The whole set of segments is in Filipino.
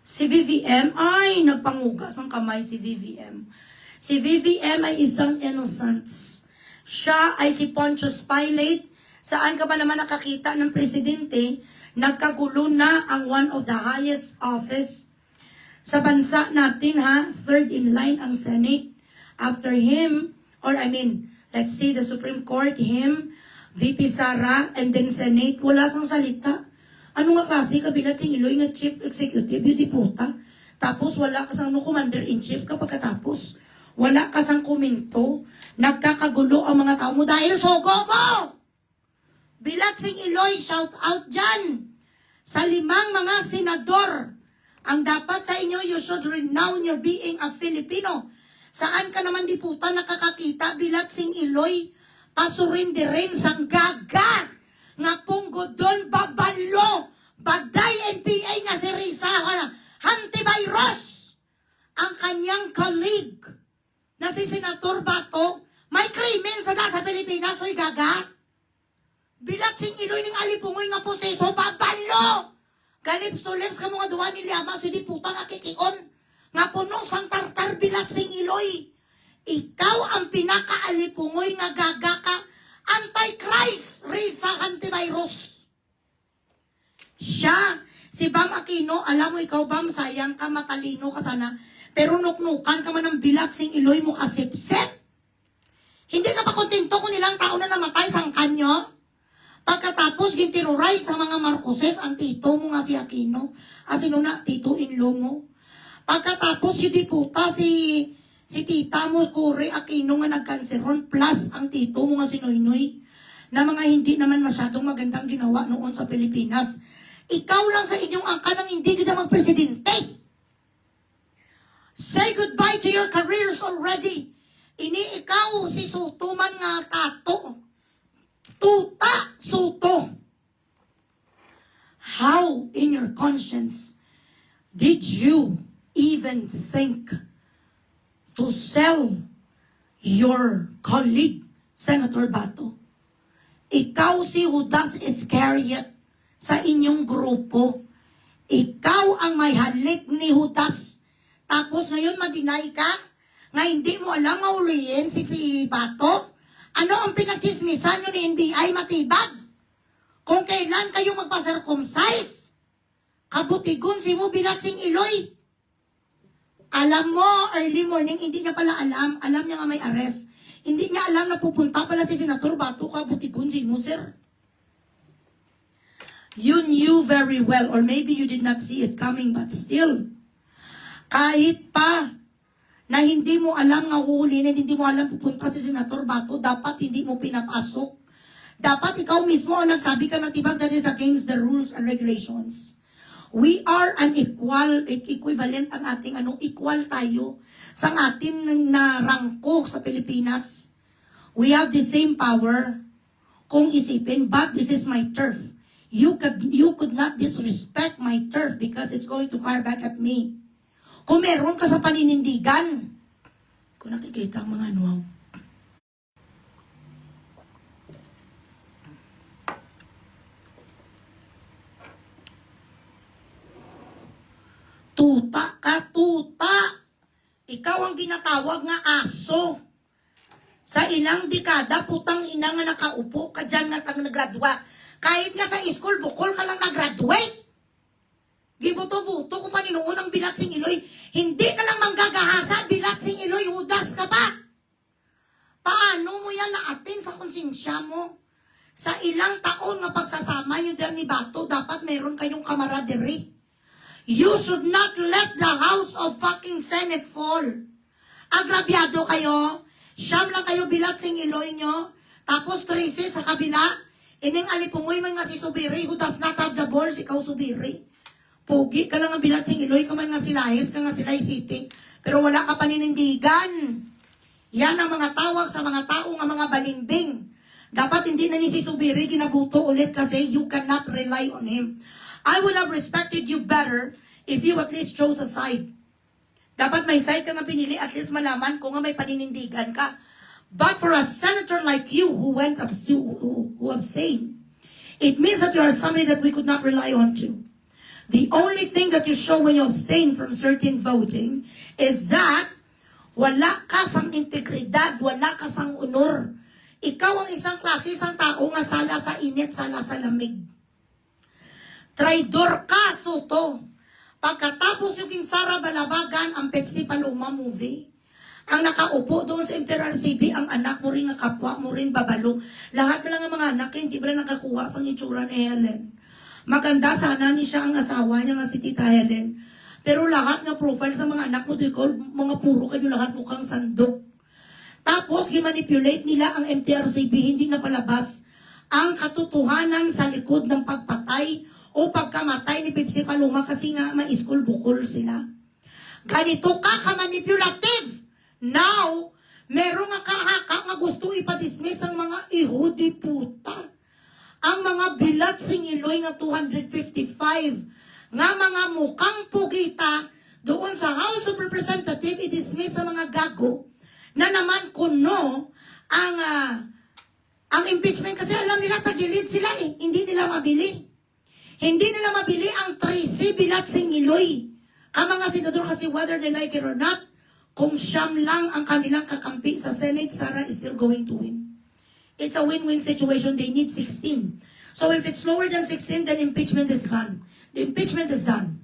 Si VVM ay nagpangugas ng kamay si VVM. Si VVM ay isang innocent. Siya ay si Pontius Pilate. Saan ka ba naman nakakita ng presidente? Nagkagulo na ang one of the highest office sa bansa natin, ha? Third in line ang Senate. After him, let's say the Supreme Court, him, VP Sara, and then Senate, wala sang salita. Ano nga klase kabilat sing Iloy nga Chief Executive, yun di puta. Tapos wala ka sang Commander-in-Chief ka pagkatapos. Wala ka sang komento. Nagkakagulo ang mga tao mo dahil sogo mo! Bilat sing Iloy, shout out dyan! Sa 5 mga senador, ang dapat sa inyo, you should renown your being a Filipino. Saan ka naman di puta nakakakita, bilat sing Iloy, pasurin di rin sang gaga! Nga punggod doon, babalo, baday NPA nga si Risa, antivirus, ang kanyang colleague, na si Senator Bato, may krimen sa Pilipinas, oy gaga. Bilat sing Iloy ng alipungoy nga pusteso, babalo, galips to lips ka mga duwa ni Liama, si di puta nga kikion, nga puno sang tartar bilat sing Iloy. Ikaw ang pinakaalipungoy nga gaga ka, Antichrist, Risa, antivirus. Siya, si Bam Aquino, alam mo ikaw Bam, sayang ka, matalino ka sana, pero nuknukan ka man ng bilat sing Iloy mo kasipsip. Hindi ka pa kontento kung ilang tao na namatay sang kanyo? Pagkatapos, ginterrorize sa mga Marcoses, ang tito mo nga si Aquino, asino na, tito-in-law mo. Pagkatapos, yung diputa, si tita mo, Cory Aquino nga nagkanseron, plus ang tito mo nga si Noynoy, na mga hindi naman masyadong magandang ginawa noon sa Pilipinas. Ikaw lang sa inyong angka nang hindi kita magpresidente. Say goodbye to your careers already. Ini ikaw si Soto man nga kato. Tuta Soto. How in your conscience did you even think to sell your colleague, Senator Bato? Ikaw si Judas Iscariot sa inyong grupo. Ikaw ang may halik ni Judas. Tapos ngayon mag-deny ka? Nga hindi mo alam nga ulihin si Bato? Ano ang pinagchismisan nyo ni NBI matibag? Kung kailan kayo magpa-circumcise? Kabutigon si mo bilat sing Iloy. Alam mo, early morning, hindi niya pala alam. Alam niya nga may arrest. Hindi niya alam na pupunta pala si Senator Bato ka, butigon si mo, sir. You knew very well, or maybe you did not see it coming, but still, kahit pa na hindi mo alam nga huhulihin, hindi mo alam pupunta si Senator Bato, dapat hindi mo pinapasok. Dapat ikaw mismo ang nagsabi ka matibag that is against the rules and regulations. We are an equivalent ang ating equal tayo sa ating na rangko sa Pilipinas. We have the same power kung isipin, but this is my turf. You could not disrespect my turf because it's going to fire back at me. Kung meron ka sa paninindigan, kung nakikita ang mga nuaw. Tuta ka, tuta! Ikaw ang ginatawag nga aso. Sa ilang dekada, putang ina nga nakaupo ka dyan nga kang nagradwa. Kahit nga sa school, bukol ka lang nag-graduate. Gibuto-buto kung paninoon ang bilat sing Iloy. Hindi ka lang manggagahasa, bilat sing Iloy, Judas ka pa. Paano mo yan naatin sa konsensya mo? Sa ilang taon nga pagsasama nyo dyan ni Bato, dapat meron kayong camaraderie. You should not let the House of fucking Senate fall. Agrabyado kayo. Siyam lang kayo bilat sing Iloy nyo. Tapos 13 sa kabila. Ining alipungoy man nga si Subiri who does not have the balls, ikaw Subiri. Pogi ka lang ang bilat sing Iloy, ka man nga silahis, ka nga silay city. Pero wala ka paninindigan. Yan ang mga tawag sa mga tao nga mga balimbing. Dapat hindi na ni si Subiri ginabuto ulit kasi you cannot rely on him. I would have respected you better if you at least chose a side. Dapat may side ka nga pinili, at least malaman kung nga may paninindigan ka. But for a senator like you who abstained, it means that you are somebody that we could not rely on to. The only thing that you show when you abstain from certain voting is that wala ka sang integridad, wala ka sang honor. Ikaw ang isang klase, isang tao nga sala sa init, sala sa lamig. Traidor ka, Soto. Pagkatapos yung Sara Balabagan, ang Pepsi Paloma movie, ang nakaupo doon sa MTRCB, ang anak mo rin, ang kapwa mo rin, babalo. Lahat mo lang ang mga anak, hindi ba na nakakuha sa itsura ni Helen? Maganda sana ni siya ang asawa niya nga si Tita Helen. Pero lahat nga profile sa mga anak mo, mga puro kayo lahat mukhang sandok. Tapos, gimanipulate nila ang MTRCB, hindi na palabas ang katotohanan sa likod ng pagpatay o pagkamatay ni Pepsi Paloma kasi nga ma-school bukol sila. Ganito ka ka-manipulative. Now, meron nga kahaka nga gusto ipadismiss ang mga ihudi puta. Ang mga bilat singiloy nga 255 nga mga mukhang pugita doon sa House of Representatives i-dismiss sa mga gago na naman kuno ang impeachment kasi alam nila tagilid sila hindi nila mabili. Hindi nila mabili ang 3C bilat singiloy. Ang mga senador kasi whether they like it or not, kung siyam lang ang kanilang kakampi sa Senate, Sara is still going to win. It's a win-win situation. They need 16. So if it's lower than 16, then impeachment is gone. The impeachment is done.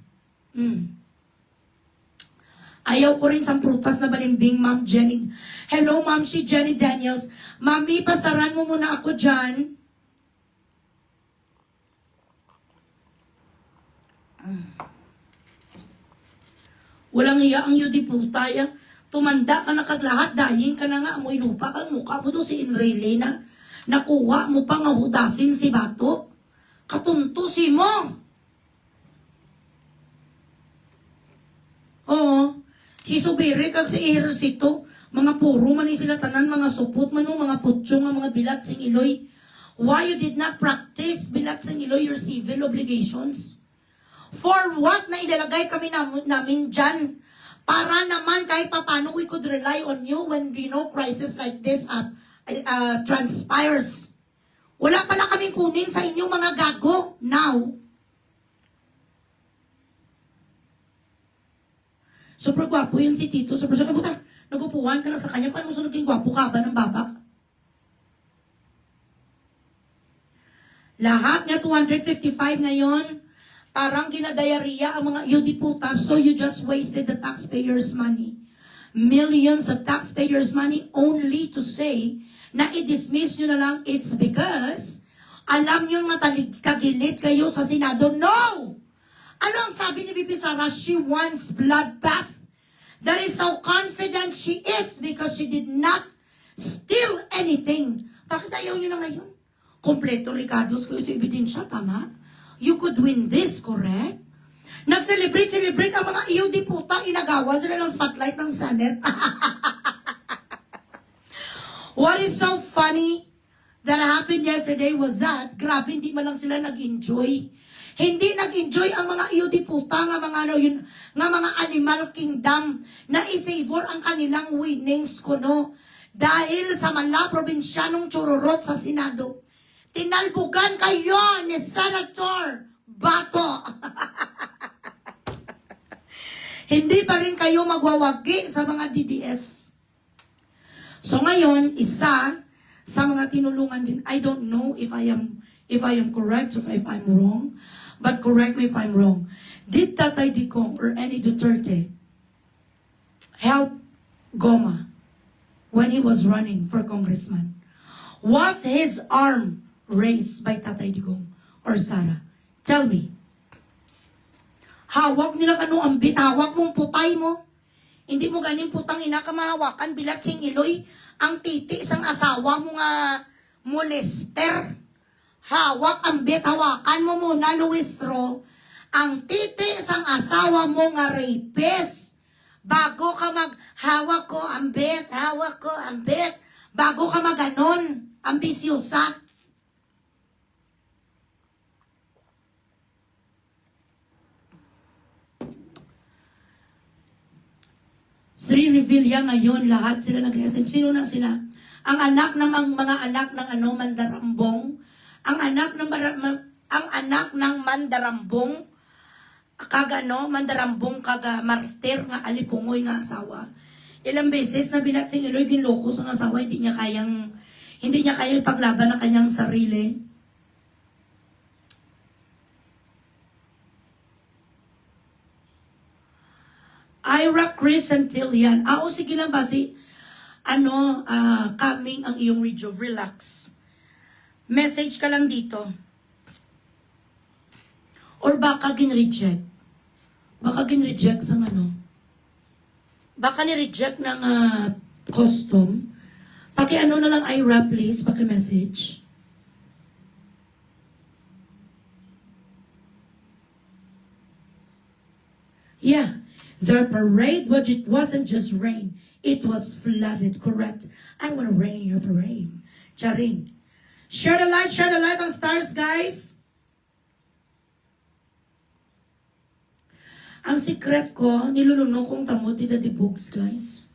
Ayaw ko rin sa prutas na balimbing, Ma'am Jenny. Hello, Ma'am, si Jenny Daniels. Mami, pastaran mo muna ako dyan. Walang iya ang yudi putaya. Tumanda ka na kaglahat, dahin ka na nga, amoy lupa kang mukha mo doon si Enrile na. Nakuha mo pa nga hudasin si Bato. Katuntusi mo. Oo. Si Subiri kag si Ejercito, mga puro man sila tanan, mga supot man mga putsyong, mga bilat sing iloy. Why you did not practice bilat sing iloy your civil obligations? For what na ilalagay kami namin dyan? Para naman kahit papano we could rely on you when crisis like this transpires. Wala pala kaming kunin sa inyong mga gago now. Super gwapo yun si Tito. Super siya, kabuta, nagupuhan ka na sa kanya. Paano mo sa naging gwapo ka ba ng babak? Lahat nga 255 ngayon, parang ginadayariya ang mga yudiputa, so you just wasted the taxpayers' money. Millions of taxpayers' money only to say na i-dismiss nyo na lang, it's because alam nyo kagilid kayo sa Senado. No! Ano ang sabi ni Bibi Sara? She wants bloodbath. That is how confident she is because she did not steal anything. Bakit ayaw nyo na ngayon? Kompleto Ricardo's kayo sa ebidensya, tama? You could win this, correct? Nag-celebrate ang mga EOD puta, inagawan sila ng spotlight ng Senate. What is so funny that happened yesterday was that, grabe, hindi man lang sila nag-enjoy. Hindi nag-enjoy ang mga EOD puta nga mga animal kingdom na isabor ang kanilang winnings kuno dahil sa mala probinsyanong chururot sa Senado. Tinalbugan kayo ni Senator Bato. Hindi pa rin kayo magwawagi sa mga DDS. So ngayon, isa sa mga tinulungan din, I don't know if I am correct or if I'm wrong, but correct me if I'm wrong. Did Tatay Digong or any Duterte help Goma when he was running for congressman? Was his arm raised by Tatay Digong or Sara? Tell me. Hawak nila kanong ambit, hawak mong putay mo. Hindi mo ganing putang ina ka mahawakan, bilat sing iloy, ang titi isang asawa mo nga molester. Hawak ambit, hawakan mo muna, Luistro, ang titi isang asawa mo nga rapist. Bago ka hawak ko ambit, bago ka maganon, ambisyosa. Sri Revilla ngayon, lahat sila nag-SM. Sino na sila? Ang anak ng mga anak ng Mandarambong, ang anak ng Mandarambong, kaga no, mandarambong kaga martir nga alipungoy nga asawa. Ilang beses na binatsing Iloy ginloko sa asawa, hindi niya kayang ipaglaban ng kanyang sarili. Ira Crescentillian. O sige lang ba coming ang iyong Rejuve, relax. Message ka lang dito. Or baka gin-reject. Baka gin-reject sa baka ni-reject ng custom. Paki-ano na lang Ira, please. Paki-message. Yeah. The parade, but it wasn't just rain. It was flooded, correct? I want to rain your parade. Charing. Share the live ang stars, guys. Ang secret ko, nilulunok kong tamod ni Daddy Books, guys.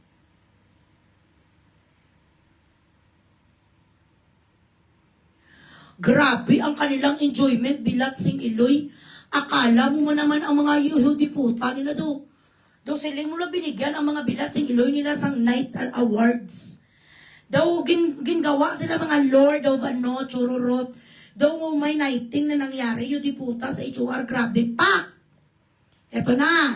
Grabe ang kanilang enjoyment, bilatsing Iloy. Akala mo naman ang mga Yehudi puta nila do. Do siling mo na binigyan ang mga bilatsing Iloy nila sa night awards. Daw gingawa sila mga lord of chururot. Daw may nighting na nangyari, Yehudi puta sa HOR, grabe pa. Eto na.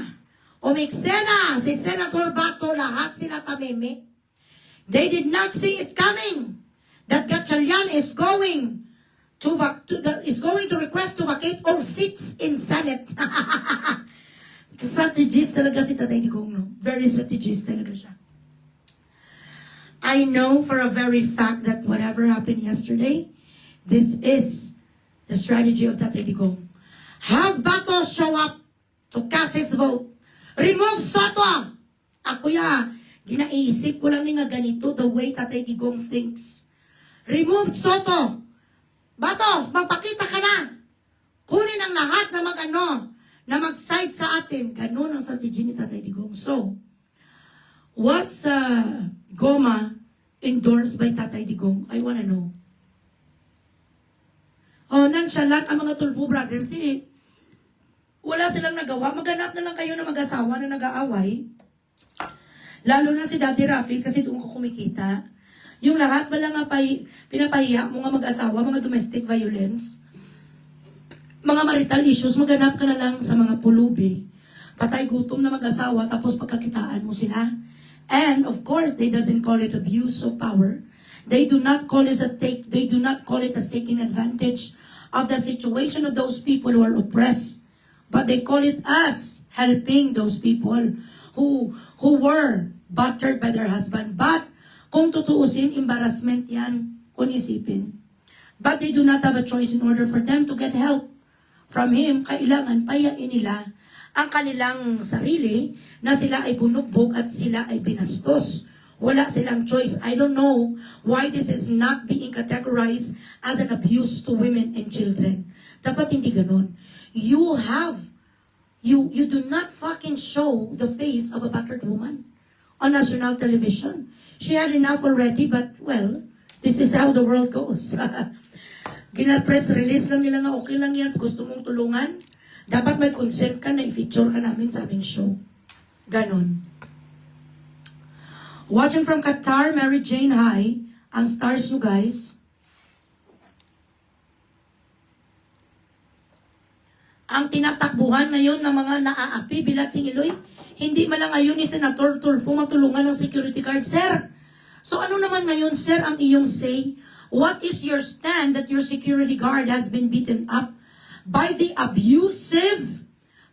Umiksena, si Senator Bato, lahat sila tameme. They did not see it coming that Gatchalian is going to request to vacate all seats in Senate. Strategist talaga si Tatay Digong, no? Very strategist talaga siya. I know for a very fact that whatever happened yesterday, this is the strategy of Tatay Digong. Have Bato show up to cast his vote. Remove Soto! Ako ginaisip ko lang nga ganito the way Tatay Digong thinks. Remove Soto! Bato, magpakita ka na! Kunin ang lahat na na mag-side sa atin. Ganun ang strategy ni Tatay Digong. So, was Goma endorsed by Tatay Digong? I wanna know. Nonchalant ang mga Tulfo brothers. Wala silang nagawa. Maghanap na lang kayo ng mag-asawa na nag-aaway. Lalo na si Daddy Rafi kasi doon ko kumikita. Yung lahat wala nga pinapahiya mo nga mag-asawa, mga domestic violence. Mga marital issues, maghanap ka na lang sa mga pulubi. Patay gutom na mag-asawa, tapos pagkakitaan mo sila. And of course, they doesn't call it abuse of power. They do not call it as taking advantage of the situation of those people who are oppressed. But they call it as helping those people who were battered by their husband. But kung tutuusin, embarrassment yan, kung isipin. But they do not have a choice in order for them to get help from him. Kailangan payain nila ang kanilang sarili na sila ay bunugbog at sila ay binastos. Wala silang choice. I don't know why this is not being categorized as an abuse to women and children. Dapat hindi ganun. You do not fucking show the face of a battered woman on national television. She had enough already, but well, this is how the world goes. Gina-press release lang nila nga okay lang yan. Gusto mong tulungan, dapat may consent ka na i-feature ka namin sa aming show. Ganon. Watching from Qatar, Mary Jane, hi. Ang stars nyo, guys. Ang tinatakbuhan ngayon ng mga naaapi, bilatsing Iloy, hindi man lang ngayon ni Senator Tulfo matulungan ng security guard, sir. So ano naman ngayon, sir, ang iyong say? What is your stand that your security guard has been beaten up by the abusive,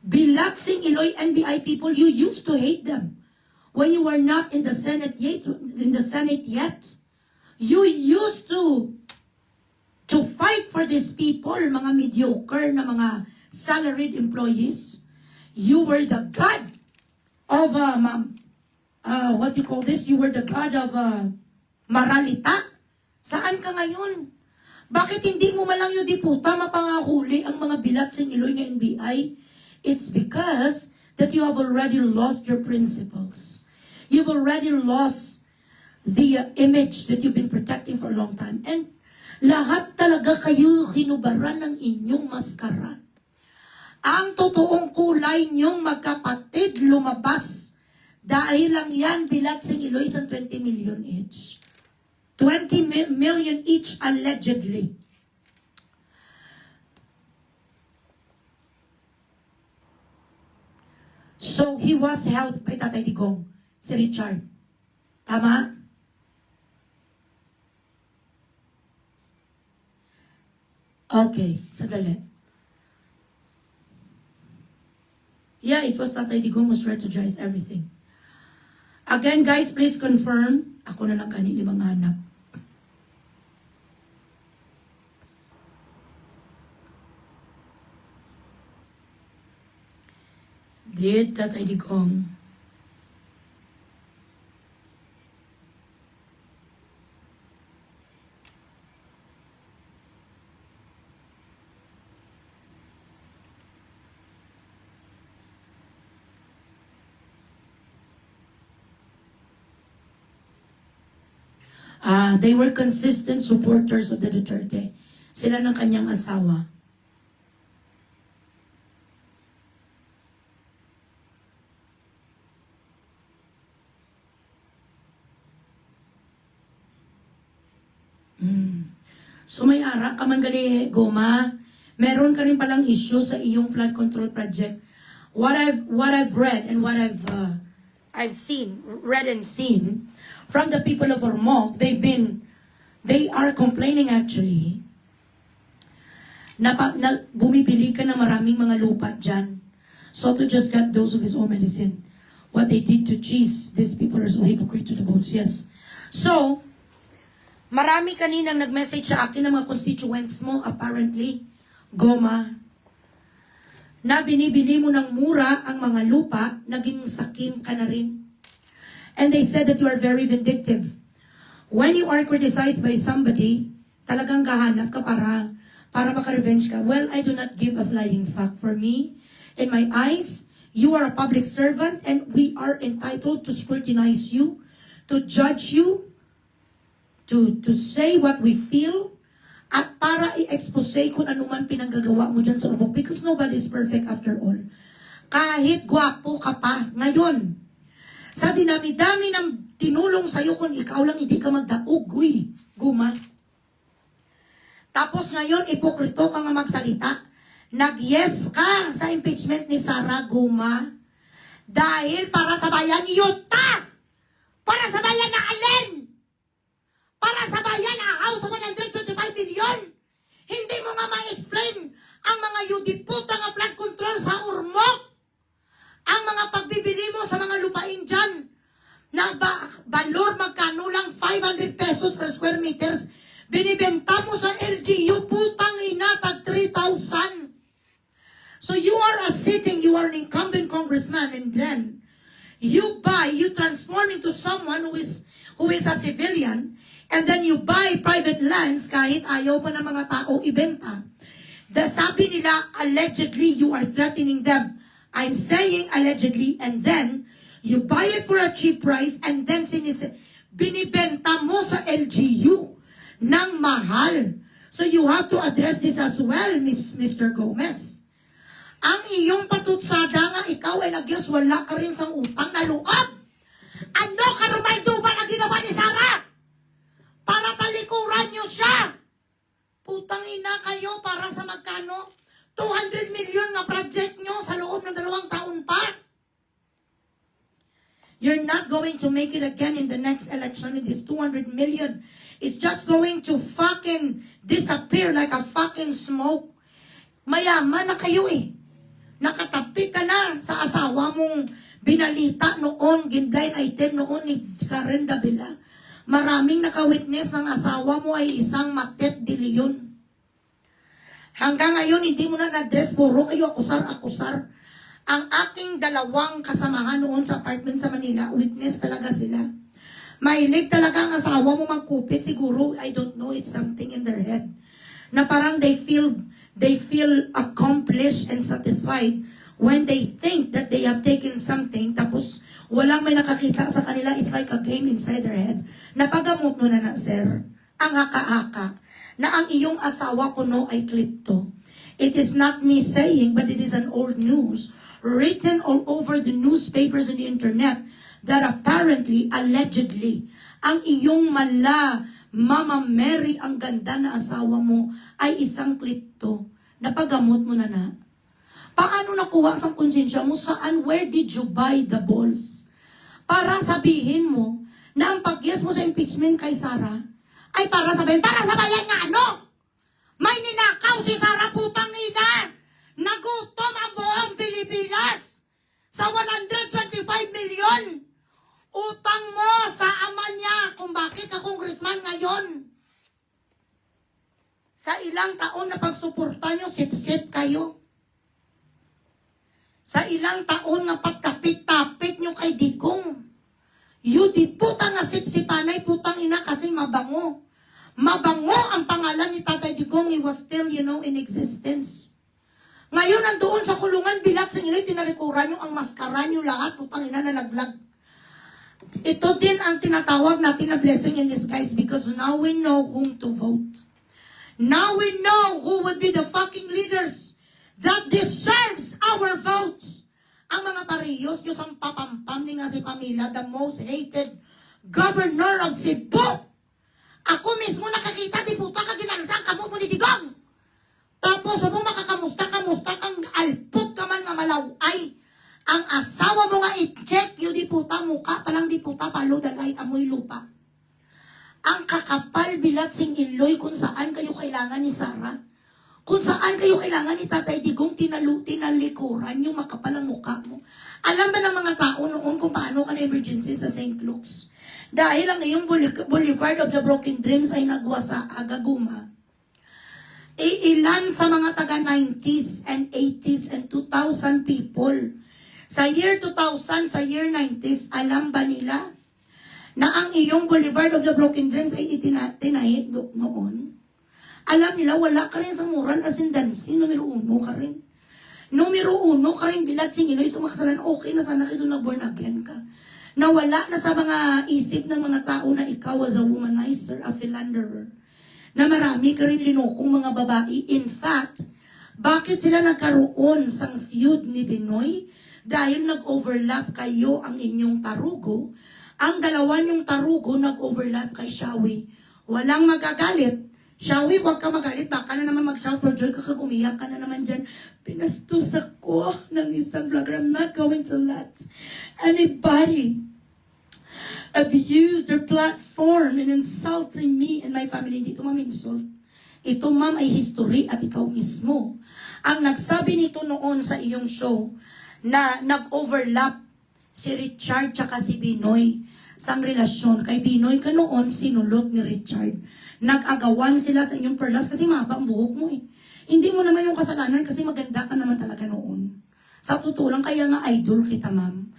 bilatsing Iloy NBI people? You used to hate them when you were not in the Senate yet. You used to fight for these people, mga mediocre na mga salaried employees. You were the god of what you call this? You were the god of maralita. Saan ka ngayon? Bakit hindi mo malang yung diputa mapangahuli ang mga bilatsing Iloy ng NBI? It's because that you have already lost your principles. You've already lost the image that you've been protecting for a long time. And lahat talaga kayo hinubaran ng inyong maskara. Ang totoong kulay niyong magkapatid lumabas. Dahil lang yan, bilat sing Eloise ang 20 million each. 20 million each allegedly. So, he was helped by Tatay Digong, si Richard. Tama? Okay, sadali. Yeah, it was Tatay Digong who strategized everything. Again, guys, please confirm. Ako na lang kanili mga hanap. Did Tatay Digong they were consistent supporters of the Duterte. Sila ng kanyang asawa. So may ara ka man gali, Goma. Meron ka rin palang issue sa iyong flood control project. What I've read and what I've seen, read and seen from the people of Ormoc, they are complaining actually na bumibili ka ng maraming mga lupa dyan. Soto just got dose of his own medicine. What they did to cheese, these people are so hypocrite to the bones. Yes. So, marami kaninang nag-message sa akin ng mga constituents mo, apparently, Goma, na binibili mo ng mura ang mga lupa, naging sakim ka na rin. And they said that you are very vindictive. When you are criticized by somebody, talagang kahanap ka para maka-revenge ka. Well, I do not give a flying fuck. For me, in my eyes, you are a public servant and we are entitled to scrutinize you, to judge you, to say what we feel, at para i-expose kung anuman pinanggagawa mo dyan sa Ormoc, because nobody is perfect after all. Kahit gwapo ka pa, ngayon, sa dinami-dami ng tinulong sa'yo kung ikaw lang hindi ka magdaog, Guma. Tapos ngayon, ipokrito ka nga magsalita. Nag-yes ka sa impeachment ni Sara, Guma, dahil para sa bayan ni Yuta! Para sa bayan na Allen! Para sa bayan na House of 125 billion! Hindi mo nga ma-explain ang mga yudiputa nga flood control sa Ormoc! Ang mga pagbibili mo sa mga lupain dyan na balor magkano lang 500 pesos per square meters, binibenta mo sa LGU, putang inatag 3,000. So you are you are an incumbent congressman, and then you transform into someone who is a civilian, and then you buy private lands kahit ayaw pa ng mga tao ibenta. Sabi nila, allegedly, you are threatening them. I'm saying allegedly, and then you buy it for a cheap price, and then binibenta mo sa LGU ng mahal. So you have to address this as well, Mr. Gomez. Ang iyong patutsada nga ikaw ay nagyos, wala ka rin sa utang na loob. Ano karumaldo ba na ginawa ni Sara? Para talikuran nyo siya. Putang ina kayo para sa magkano? 200 million na project nyo sa loob ng 2 taon pa. You're not going to make it again in the next election. It is 200 million. It's just going to fucking disappear like a fucking smoke. Mayaman na kayo eh. Nakatapi ka na sa asawa mong binalita noon, ginblind item noon ni Karen Davila. Maraming nakawitness ng asawa mo ay isang Matet de Leon. Hanggang ngayon, hindi mo na na-address, puro kayo akusar-akusar. Ang aking 2 kasamahan noon sa apartment sa Manila, witness talaga sila. Mahilig talaga ang asawa mo magkupit, siguro, I don't know, it's something in their head. Na parang they feel accomplished and satisfied when they think that they have taken something, tapos walang may nakakita sa kanila, it's like a game inside their head. Napagamot mo na sir, ang haka-haka, na ang iyong asawa kuno ay klipto. It is not me saying, but it is an old news written all over the newspapers and the internet that apparently, allegedly, ang iyong Mama Mary, ang ganda na asawa mo, ay isang klipto. Napagamot mo na. Paano nakuha sa konsensya mo? Saan? Where did you buy the balls? Para sabihin mo na ang pag-yes mo sa impeachment kay Sara ay para sabihin, para sabayan nga ano? May ninakaw si Sara, putang ina! Nagutom ang buong Pilipinas sa 125 million. Utang mo sa ama niya kung bakit ka congressman ngayon. Sa ilang taon na pagsuporta nyo, sip-sip kayo. Sa ilang taon na pagtapit-tapit nyo kay Digong. Yudi, putang nga sip-sipanay, putang ina kasi mabango. Mabango ang pangalan ni Tatay Digong. He was still, in existence. Ngayon, nandoon sa kulungan, bilat sa inyo, tinalikuran nyo ang maskara nyo lahat, putang ina nalaglag. Ito din ang tinatawag natin na blessing in disguise because now we know whom to vote. Now we know who would be the fucking leaders that deserves our votes. Ang mga pariyos, Diyos ang papampam ni nga si Pamela, the most hated governor of Cebu. Ako mismo nakakita, di puta ka ginansan, kamo mo ni Digong. Tapos mo makakamusta kang alpot ka man nga malaway. Ang asawa mo nga i-check, yung di puta muka, palang di puta palo, dalay amoy lupa. Ang kakapal bilat sing iloy kung saan kayo kailangan ni Sara. Kung saan kayo kailangan ni Tatay Digong tinalikuran yung makapalang mukha mo. Alam ba ng mga tao noon kung paano ka na-emergency sa St. Luke's? Dahil ang iyong Boulevard of the Broken Dreams ay nagwa sa Agaguma. Ilan sa mga taga 90s and 80s and 2000 people. Sa year 2000, sa year 90s, alam ba nila na ang iyong Boulevard of the Broken Dreams ay itinahid noon? Alam nila, wala ka rin sa moral as in dancing, numero 1 ka rin. Numero 1 ka rin, bilat sing Iloy, sumakasalan, okay na sana kayo na born again ka. Nawala na sa mga isip ng mga tao na ikaw as a womanizer, a philanderer. Na marami ka rin linukong mga babae. In fact, bakit sila nagkaroon sang feud ni Binoy? Dahil nag-overlap kayo ang inyong tarugo. Ang dalawa niyong tarugo nag-overlap kay Shawi. Walang magagalit. Shawi, huwag ka magalit. Baka na naman mag-shout for joy ka umiyak ka na naman dyan. Pinastos ako ng isang vlogger. I'm not going to let anybody abuse their platform in insulting me and my family. Hindi ito, ma'am, insult. Ito, ma'am, ay history at ikaw mismo. Ang nagsabi nito noon sa iyong show na nag-overlap si Richard tsaka si Binoy sang relasyon. Kay Binoy ka noon, sinulot ni Richard. Nag-agawan sila sa inyong perlas kasi mahaba ang buhok mo eh. Hindi mo naman yung kasalanan kasi maganda ka naman talaga noon. Sa totoo lang, kaya nga idol kita, ma'am.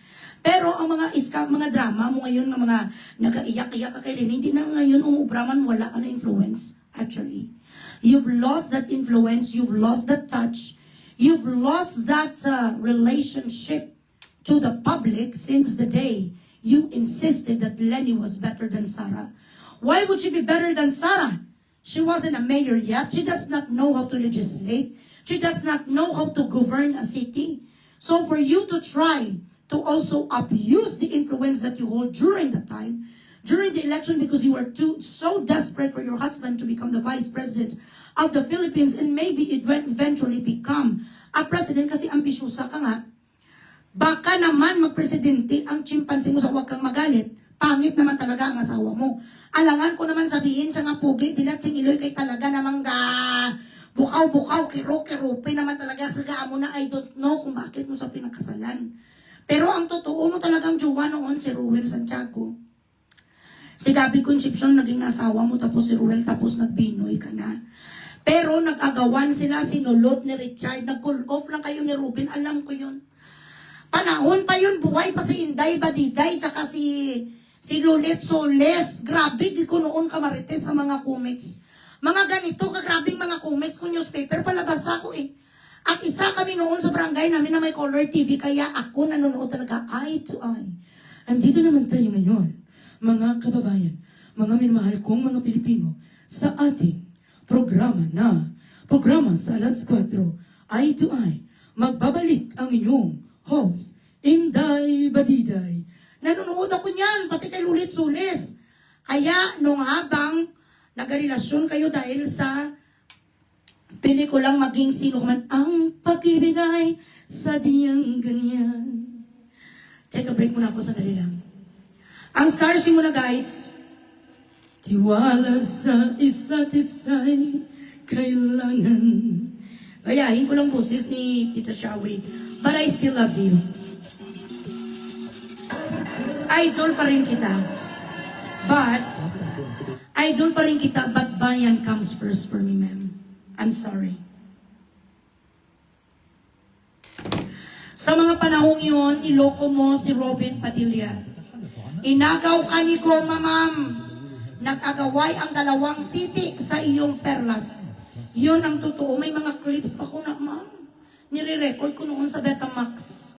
Pero ang mga mga drama mo ngayon, ng mga nag-aiyak-iyak ka kay Lynn, hindi na ngayon umubraman, wala ka na influence. Actually, you've lost that influence, you've lost that touch, you've lost that relationship to the public since the day you insisted that Lenny was better than Sarah. Why would she be better than Sarah? She wasn't a mayor yet. She does not know how to legislate. She does not know how to govern a city. So for you to try to also abuse the influence that you hold during the time, during the election, because you were so desperate for your husband to become the vice president of the Philippines, and maybe it will eventually become a president kasi ambisyosa ka nga, baka naman magpresidente ang chimpanzee mo sa huwag kang magalit. Pangit naman talaga ang asawa mo. Alangan ko naman sabihin siya nga pugi, bilat sing Iloy kay talaga namang bukaw-bukaw, kiro-kirupi naman talaga sa mo na I don't know kung bakit mo sa pinakasalan. Pero ang totoo mo talagang jowa noon si Ruel Santiago. Si Gabby Concepcion naging asawa mo, tapos si Ruel, tapos nagbinoy ka na. Pero nag-agawan sila, sinulot ni Richard, nag-call off lang kayo ni Ruben, alam ko yun. Panahon pa yun, buhay pa si Inday Badiday, tsaka si Lulit Soles. Grabe, di ko noon kamarites sa mga comics. Mga ganito, kagrabing mga comics kung newspaper, palabas ako eh. At isa kami noon sa barangay namin na may color TV, kaya ako nanonood talaga eye to eye. Andito naman tayo ngayon, mga kababayan, mga minamahal kong mga Pilipino, sa ating programa na programa sa alas 4, Eye to Eye. Magbabalik ang inyong host, Inday Badiday. Nanonood ako niyan, pati kay Lulit Sulis. Kaya, nung habang nagrelasyon kayo dahil sa pelikulang Maging Sino Man ang pag-ibigay sa diyang ganyan. Take a break muna ako, sandali lang. Ang stars muna guys. Tiwala sa isa't isa'y kailangan. Gayahin ko lang boses ni Tita Shawi. But I still love you. Idol pa rin kita. But bayan comes first for me, ma'am. I'm sorry. Sa mga panahong yun, niloko mo si Robin Padilla. Inagaw ka ni Goma, ma'am. Nag-agaway ang dalawang titik sa iyong perlas. Yun ang totoo. May mga clips pa ko na, ma'am. Nire-record ko noon sa Betamax.